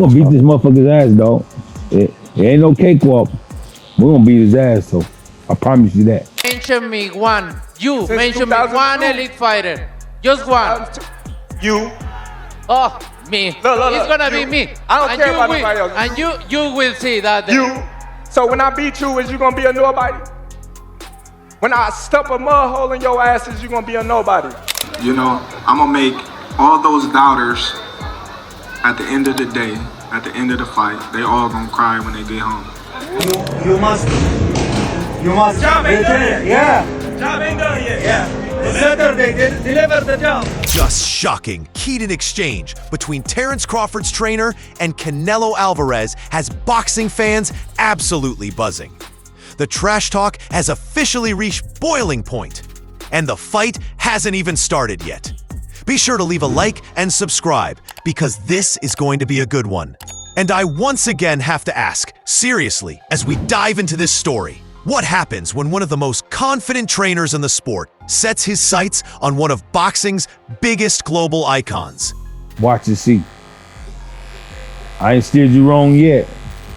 We're gonna beat this motherfucker's ass, dog. It ain't no cakewalk. We're gonna beat his ass, so I promise you that. Mention me one. You Since mention me 2002. one elite fighter. Just one. You. Oh, me. Look, It's gonna you. be me. I don't And care you about will- nobody else. And you will see that. You. So when I beat you, is you gonna be a nobody? When I stuff a mud hole in your ass, is you gonna be a nobody? You know, I'm gonna make all those doubters at the end of the day, at the end of the fight, they all gonna cry when they get home. You must Job ain't done yet. yeah. Job ain't done yet. Yeah. Saturday, deliver the job. Just shocking, heated exchange between Terence Crawford's trainer and Canelo Alvarez has boxing fans absolutely buzzing. The trash talk has officially reached boiling point, and the fight hasn't even started yet. Be sure to leave a like and subscribe, because this is going to be a good one. And I once again have to ask, seriously, as we dive into this story, what happens when one of the most confident trainers in the sport sets his sights on one of boxing's biggest global icons? Watch and see. I ain't steered you wrong yet.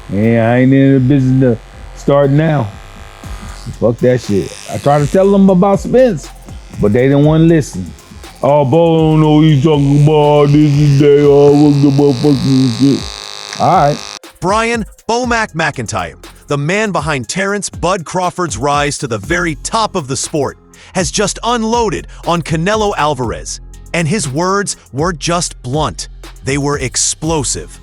And I ain't in the business to start now. Fuck that shit. I tried to tell them about Spence, but they didn't want to listen. Oh, boy, I don't know what you talking about. This is day. Oh, what the motherfucking shit. All right. Brian BoMac McIntyre, the man behind Terence "Bud" Crawford's rise to the very top of the sport, has just unloaded on Canelo Alvarez. And his words weren't just blunt, they were explosive.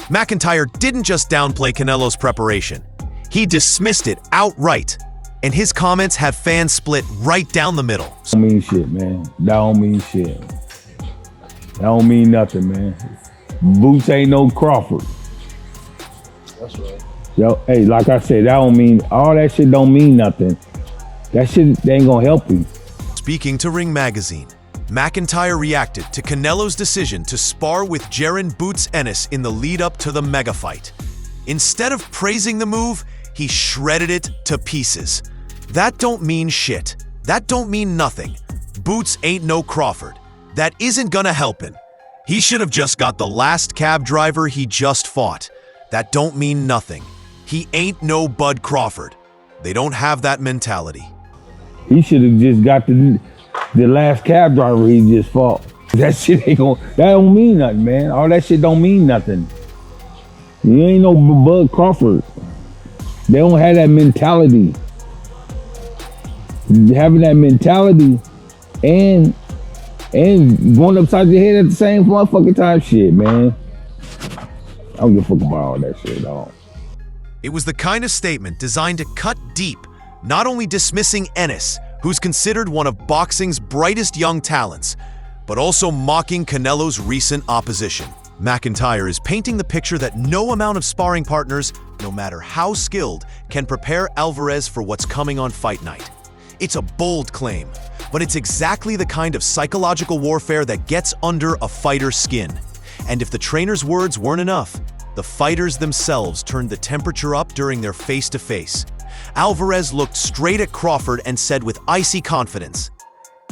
McIntyre didn't just downplay Canelo's preparation, he dismissed it outright. And his comments have fans split right down the middle. That don't mean shit, man. That don't mean shit. That don't mean nothing, man. Boots ain't no Crawford. That's right. Yo, hey, like I said, that don't mean, all that shit don't mean nothing. That shit they ain't gonna help you. Speaking to Ring Magazine, McIntyre reacted to Canelo's decision to spar with Jaron "Boots" Ennis in the lead up to the mega fight. Instead of praising the move, he shredded it to pieces. That don't mean shit. That don't mean nothing. Boots ain't no Crawford. That isn't gonna help him. He should have just got the last cab driver he just fought. That don't mean nothing. He ain't no Bud Crawford. They don't have that mentality. He should have just got the last cab driver he just fought. That shit ain't gonna, that don't mean nothing, man. All that shit don't mean nothing. You ain't no Bud Crawford. They don't have that mentality. Having that mentality and going upside your head at the same motherfucking time, shit, man. I don't give a fuck about all that shit, dog. It was the kind of statement designed to cut deep, not only dismissing Ennis, who's considered one of boxing's brightest young talents, but also mocking Canelo's recent opposition. McIntyre is painting the picture that no amount of sparring partners, no matter how skilled, can prepare Alvarez for what's coming on fight night. It's a bold claim, but it's exactly the kind of psychological warfare that gets under a fighter's skin. And if the trainer's words weren't enough, the fighters themselves turned the temperature up during their face-to-face. Alvarez looked straight at Crawford and said with icy confidence,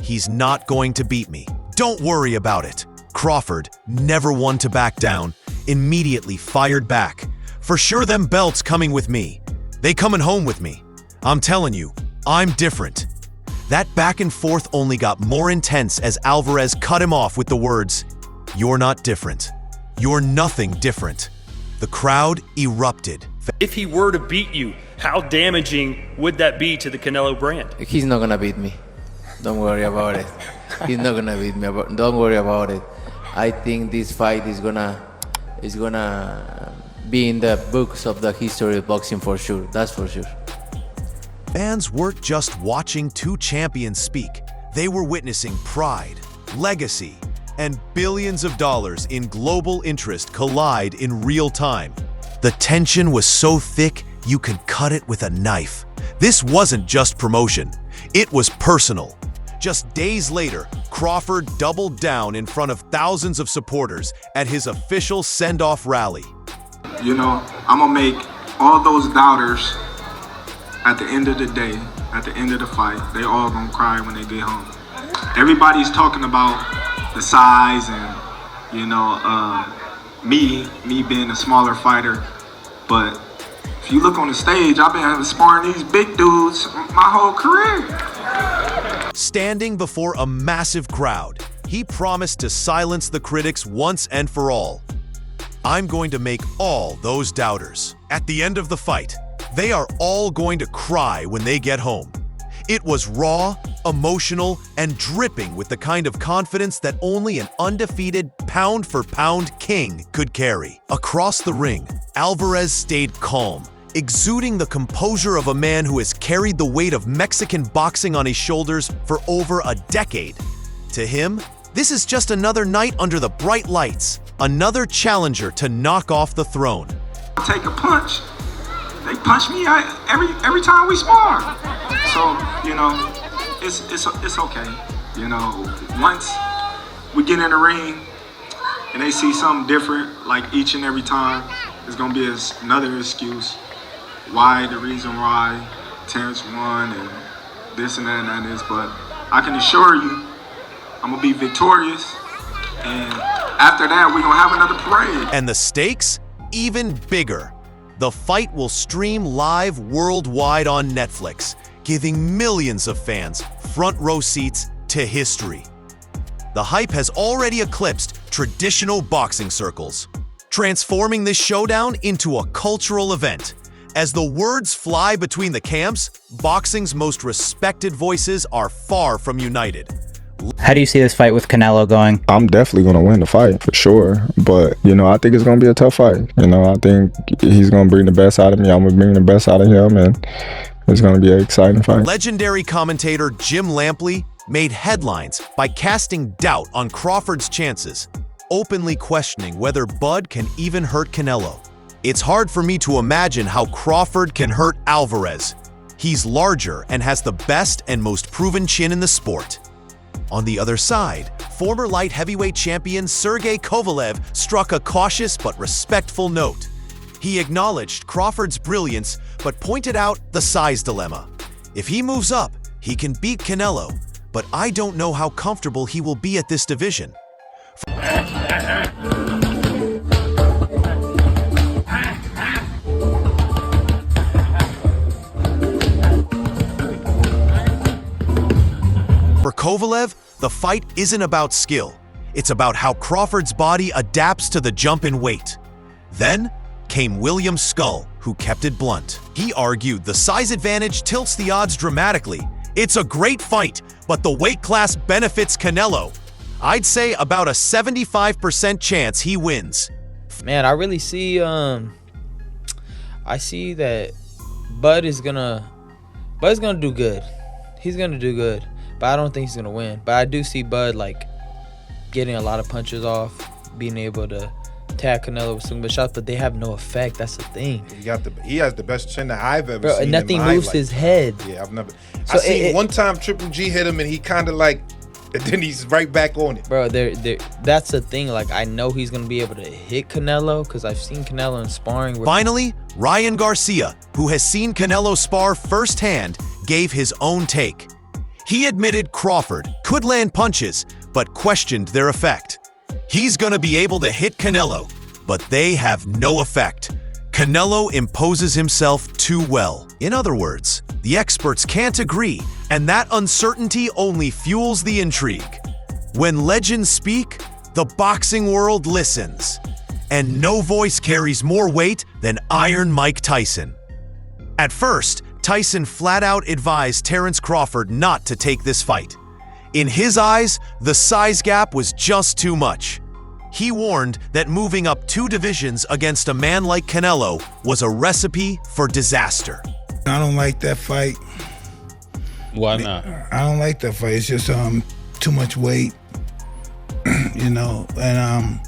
"He's not going to beat me. Don't worry about it." Crawford, never one to back down, immediately fired back. "For sure them belts coming with me. They coming home with me. I'm telling you, I'm different." That back and forth only got more intense as Alvarez cut him off with the words, "You're not different. You're nothing different." The crowd erupted. If he were to beat you, how damaging would that be to the Canelo brand? He's not gonna beat me. Don't worry about it. He's not gonna beat me. Don't worry about it. I think this fight is gonna be in the books of the history of boxing for sure. That's for sure. Fans weren't just watching two champions speak. They were witnessing pride, legacy, and billions of dollars in global interest collide in real time. The tension was so thick you could cut it with a knife. This wasn't just promotion. It was personal. Just days later, Crawford doubled down in front of thousands of supporters at his official send-off rally. You know, I'm gonna make all those doubters at the end of the day, at the end of the fight, they all gonna cry when they get home. Everybody's talking about the size and, you know, me being a smaller fighter. But if you look on the stage, I've been sparring these big dudes my whole career. Standing before a massive crowd, he promised to silence the critics once and for all. I'm going to make all those doubters. At the end of the fight, they are all going to cry when they get home. It was raw, emotional, and dripping with the kind of confidence that only an undefeated pound-for-pound king could carry. Across the ring, Alvarez stayed calm, exuding the composure of a man who has carried the weight of Mexican boxing on his shoulders for over a decade. To him, this is just another night under the bright lights, another challenger to knock off the throne. Take a punch. They punch me every time we spar. So, you know, it's okay. You know, once we get in the ring and they see something different, like each and every time, it's gonna be another excuse why, the reason why Terence won and this and that and that is. But I can assure you, I'm gonna be victorious. And after that, we're gonna have another parade. And the stakes? Even bigger. The fight will stream live worldwide on Netflix, giving millions of fans front row seats to history. The hype has already eclipsed traditional boxing circles, transforming this showdown into a cultural event. As the words fly between the camps, boxing's most respected voices are far from united. How do you see this fight with Canelo going? I'm definitely going to win the fight for sure. But, you know, I think it's going to be a tough fight. You know, I think he's going to bring the best out of me. I'm going to bring the best out of him. And it's going to be an exciting fight. Legendary commentator Jim Lampley made headlines by casting doubt on Crawford's chances, openly questioning whether Bud can even hurt Canelo. It's hard for me to imagine how Crawford can hurt Alvarez. He's larger and has the best and most proven chin in the sport. On the other side, former light heavyweight champion Sergey Kovalev struck a cautious but respectful note. He acknowledged Crawford's brilliance, but pointed out the size dilemma. If he moves up, he can beat Canelo, but I don't know how comfortable he will be at this division. For Kovalev, the fight isn't about skill. It's about how Crawford's body adapts to the jump in weight. Then came William Skull, who kept it blunt. He argued the size advantage tilts the odds dramatically. It's a great fight, but the weight class benefits Canelo. I'd say about a 75% chance he wins. Man, I really see I see that Bud's gonna do good. He's gonna do good. But I don't think he's going to win. But I do see Bud, like, getting a lot of punches off, being able to tag Canelo with some good shots, but they have no effect. That's the thing. He has the best chin that I've ever seen. And nothing moves his head. Yeah, I've never. So I seen one time Triple G hit him, and he kind of like, and then he's right back on it. Bro, that's the thing. Like, I know he's going to be able to hit Canelo because I've seen Canelo in sparring. Finally, Ryan Garcia, who has seen Canelo spar firsthand, gave his own take. He admitted Crawford could land punches, but questioned their effect. He's gonna be able to hit Canelo, but they have no effect. Canelo imposes himself too well. In other words, the experts can't agree, and that uncertainty only fuels the intrigue. When legends speak, the boxing world listens. And no voice carries more weight than Iron Mike Tyson. At first, Tyson flat out advised Terence Crawford not to take this fight. In his eyes, the size gap was just too much. He warned that moving up 2 divisions against a man like Canelo was a recipe for disaster. I don't like that fight. Why not? I don't like that fight. It's just too much weight, you know, and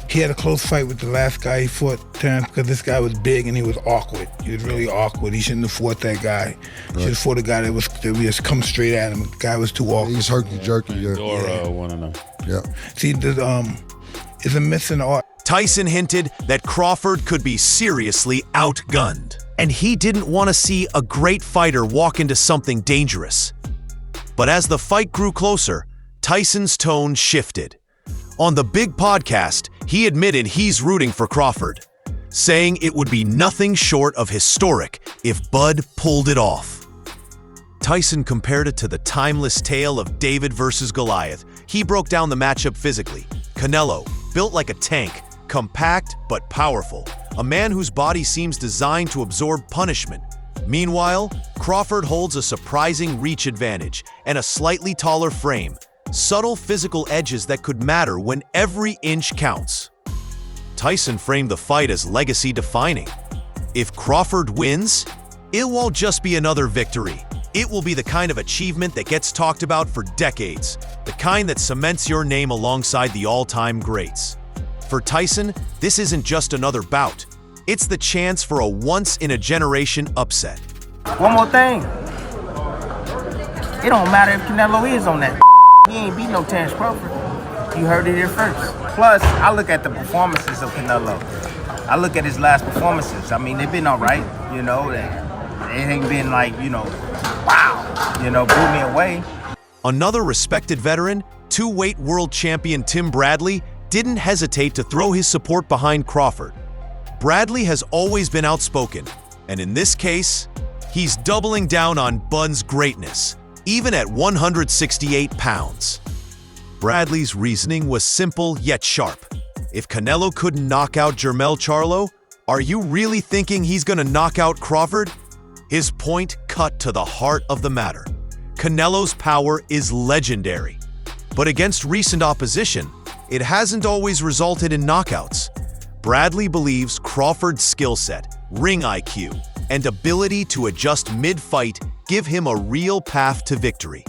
he had a close fight with the last guy he fought, Terence, because this guy was big and he was awkward. He was really awkward. He shouldn't have fought that guy. He should have fought a guy that was just come straight at him. The guy was too awkward. He's herky-jerky, yeah. Dora wanna know. Yeah. See, it's a missing art. Tyson hinted that Crawford could be seriously outgunned, and he didn't want to see a great fighter walk into something dangerous. But as the fight grew closer, Tyson's tone shifted. On the big podcast, he admitted he's rooting for Crawford, saying it would be nothing short of historic if Bud pulled it off. Tyson compared it to the timeless tale of David versus Goliath. He broke down the matchup physically. Canelo, built like a tank, compact but powerful, a man whose body seems designed to absorb punishment. Meanwhile, Crawford holds a surprising reach advantage and a slightly taller frame, subtle physical edges that could matter when every inch counts. Tyson framed the fight as legacy-defining. If Crawford wins, it won't just be another victory. It will be the kind of achievement that gets talked about for decades, the kind that cements your name alongside the all-time greats. For Tyson, this isn't just another bout. It's the chance for a once-in-a-generation upset. One more thing. It don't matter if Canelo is on that. He ain't beat no Terence Crawford. You heard it here first. Plus, I look at the performances of Canelo. I look at his last performances. I mean, they've been all right, you know. It ain't been like, you know, wow, you know, blew me away. Another respected veteran, two-weight world champion Tim Bradley, didn't hesitate to throw his support behind Crawford. Bradley has always been outspoken, and in this case, he's doubling down on Bud's greatness, even at 168 pounds. Bradley's reasoning was simple yet sharp. If Canelo couldn't knock out Jermell Charlo, are you really thinking he's gonna knock out Crawford? His point cut to the heart of the matter. Canelo's power is legendary, but against recent opposition, it hasn't always resulted in knockouts. Bradley believes Crawford's skill set, ring IQ, and ability to adjust mid-fight give him a real path to victory.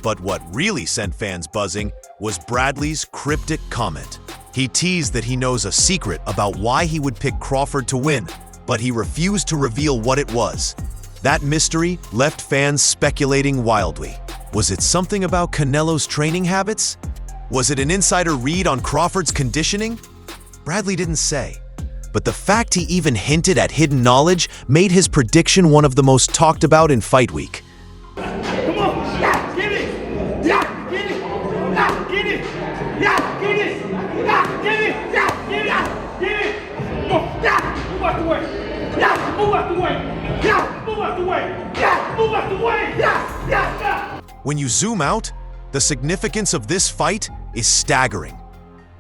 But what really sent fans buzzing was Bradley's cryptic comment. He teased that he knows a secret about why he would pick Crawford to win, but he refused to reveal what it was. That mystery left fans speculating wildly. Was it something about Canelo's training habits? Was it an insider read on Crawford's conditioning? Bradley didn't say, but the fact he even hinted at hidden knowledge made his prediction one of the most talked about in Fight Week. Come on, yeah, get it, yeah, get it, yeah, get it, yeah, get it, yeah, get it, yeah, get it, get it, come on, yeah, move out the way, yeah, move out the way, yeah, move out the way, yeah, move out the way, yeah, yeah, yeah. When you zoom out, the significance of this fight is staggering.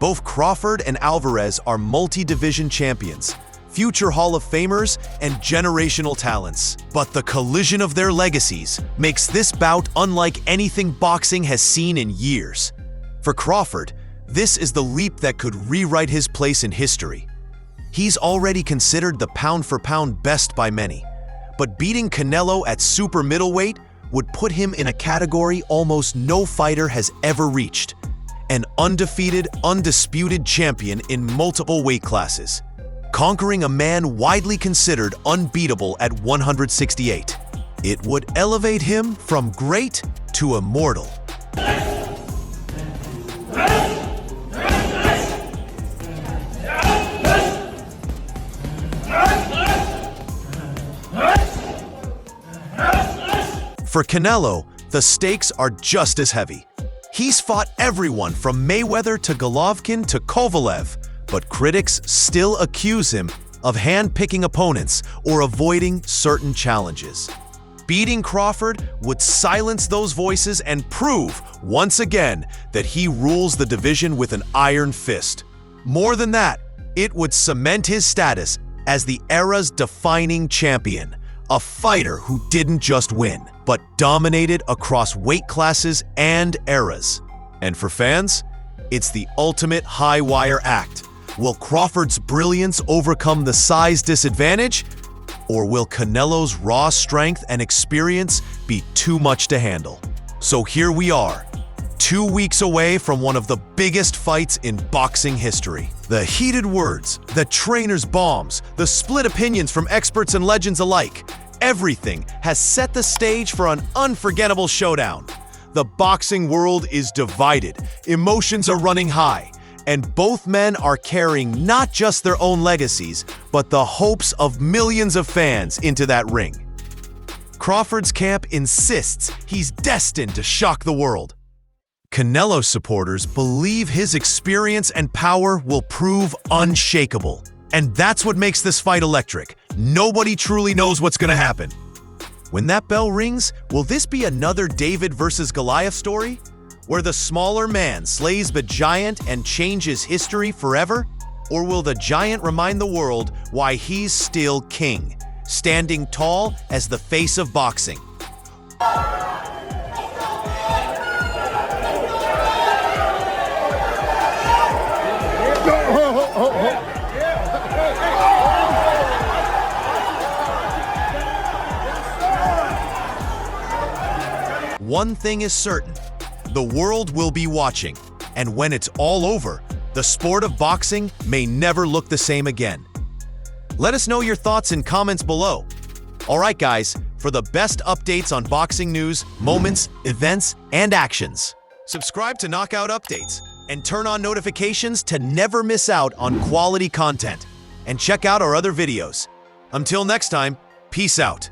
Both Crawford and Alvarez are multi-division champions, future Hall of Famers, and generational talents. But the collision of their legacies makes this bout unlike anything boxing has seen in years. For Crawford, this is the leap that could rewrite his place in history. He's already considered the pound-for-pound best by many, but beating Canelo at super middleweight would put him in a category almost no fighter has ever reached. An undefeated, undisputed champion in multiple weight classes, conquering a man widely considered unbeatable at 168. It would elevate him from great to immortal. For Canelo, the stakes are just as heavy. He's fought everyone from Mayweather to Golovkin to Kovalev, but critics still accuse him of hand-picking opponents or avoiding certain challenges. Beating Crawford would silence those voices and prove, once again, that he rules the division with an iron fist. More than that, it would cement his status as the era's defining champion, a fighter who didn't just win, but dominated across weight classes and eras. And for fans, it's the ultimate high-wire act. Will Crawford's brilliance overcome the size disadvantage? Or will Canelo's raw strength and experience be too much to handle? So here we are, 2 weeks away from one of the biggest fights in boxing history. The heated words, the trainers' bombs, the split opinions from experts and legends alike, everything has set the stage for an unforgettable showdown. The boxing world is divided, emotions are running high, and both men are carrying not just their own legacies, but the hopes of millions of fans into that ring. Crawford's camp insists he's destined to shock the world. Canelo supporters believe his experience and power will prove unshakable. And that's what makes this fight electric. Nobody truly knows what's gonna happen. When that bell rings, will this be another David versus Goliath story? Where the smaller man slays the giant and changes history forever? Or will the giant remind the world why he's still king, standing tall as the face of boxing? One thing is certain, the world will be watching, and when it's all over, the sport of boxing may never look the same again. Let us know your thoughts in comments below. Alright guys, for the best updates on boxing news, moments, events, and actions, subscribe to Knockout Updates and turn on notifications to never miss out on quality content. And check out our other videos. Until next time, peace out.